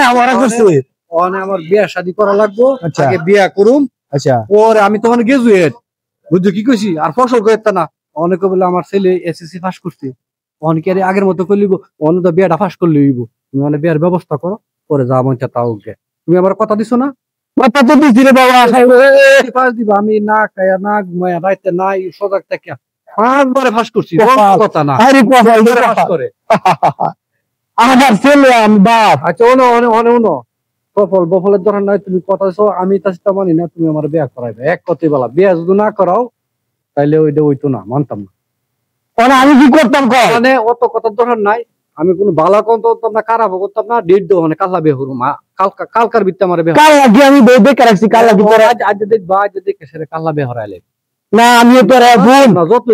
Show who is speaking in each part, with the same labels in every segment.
Speaker 1: আমার করছে
Speaker 2: ওখানে আমার বিয়া শাদী করা লাগবো,
Speaker 1: আচ্ছা।
Speaker 2: আগে বিয়া করুম,
Speaker 1: আচ্ছা
Speaker 2: পরে আমি তখন গ্রাজুয়েট, বুঝছো কি কইছি, আর ফসল করতে না। অনেকে বলে আমার ছেলে এসএসসি পাস করছে, অনেকে আর আগের মতো করলিব, অন্য তো বিয়াটা পাস করলে হইব। তুমি মানে বিয়ার ব্যবস্থা করো, পরে যা মন চায় তাও গে। তুমি আমার কথা দিছো না?
Speaker 1: কথা তো দিছি রে বাবা,
Speaker 2: পাস দিবা, আমি না খায়া না ঘুমায়া রাইতে নাই সজাগ থেকে 5 বারে ফাঁস করছি, কথা না
Speaker 1: আরে কপাল রে
Speaker 2: ফাঁস করে।
Speaker 1: আমার ছেলে আমি বাপ।
Speaker 2: আচ্ছা অনো সফল বফলের দরকার নাই, তুমি কথা দিছো, আমি তা মানি না, তুমি আমার বিয়া করাইবে। এক কথাই বলা, বিয়া যদি না করাও তাইলে ওইটা হইতো না, মানতাম না।
Speaker 1: আমি কি করতাম কর,
Speaker 2: মানে অত কথার দরকার নাই, আমি কোনো বালা কম করতাম না, খারাপ করতাম না, ডেট দেবো মানে কাল্লা বিয়ে করুম, কালকার ভিত্তি আমার বিয়ে।
Speaker 1: কাল লাগি আমি দেখে রাখছি, কাল লাগি তোরা
Speaker 2: আজ দেখবা, আজ দেখে সেরে কাল্লা বিয়ে হরাইলে
Speaker 1: না, আমি তোর বোন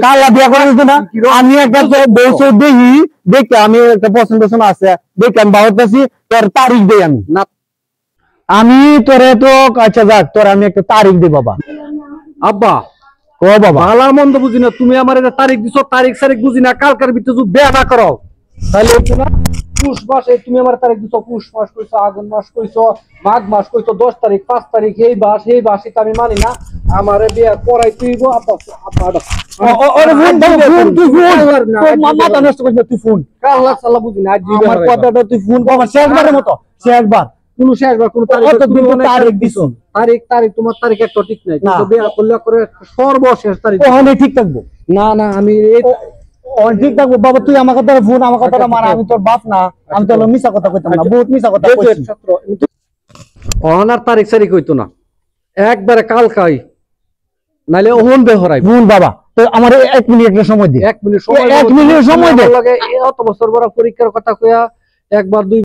Speaker 1: কাল বিয়া করে দিত না। আমি একটা বছর দেখি, দেখে আমি একটা পছন্দ আছে দেখে আমি ভাবতেছি তোর তারিখ দেই আমি
Speaker 2: না।
Speaker 1: আমি তোরে তো আচ্ছা যাক, তোর আমি একটা তারিখ দিই বাবা।
Speaker 2: আব্বা
Speaker 1: ও বাবা
Speaker 2: ভালো মন্দ বুঝি না, তুমি আমার এটা তারিখ দিছো, তারিখ সারিখ বুঝি না, কালকার ভিতরে যদি বিয়া না করাও তাহলে হইতো না। পুষ মাসে তুমি আমার তারিখ দিছো, পুষ মাস কইছো, আগুন মাস কইছো, মাঘ মাস কইছো, 10 তারিখ 5 তারিখ, এই বাস এটা আমি মানি না। আমারে বিয়া করাই তুইব। আব্বা
Speaker 1: মাথা নষ্ট করিস না তুই, ফোন
Speaker 2: কাল্লা সাল্লা বুঝি না, আজ
Speaker 1: আমার কথাটা তুই ফোন বাবা শেষবারের মতো, শেষবার
Speaker 2: কোন শেষবার কোন
Speaker 1: তারিখ দিছ,
Speaker 2: তারিখ তোমার তারিখ একটা ঠিক নাই, কিন্তু বিয়া করলে করে সর্বশেষ তারিখ
Speaker 1: ওখানে ঠিক থাকবো।
Speaker 2: না না আমি
Speaker 1: ঠিক থাকবো বাবা, তুই আমার কথা ফোন, আমার কথাটা মানা, আমি তোর বাপ না, আমি তোর মিশা কথা কইতাম না, বহুত মিশা কথা কইছি।
Speaker 2: অনার তারিখ সারিখ হইতো না, একবারে কাল খাই নাইলে ওহন বেহরাই
Speaker 1: ফোন বাবা। তো আমার 1 মিনিট একটা সময় দে,
Speaker 2: 1 মিনিট সময়,
Speaker 1: 1 মিনিট সময় দে।
Speaker 2: অত বছর বড় পরীক্ষার কথা কইয়া একবার দুই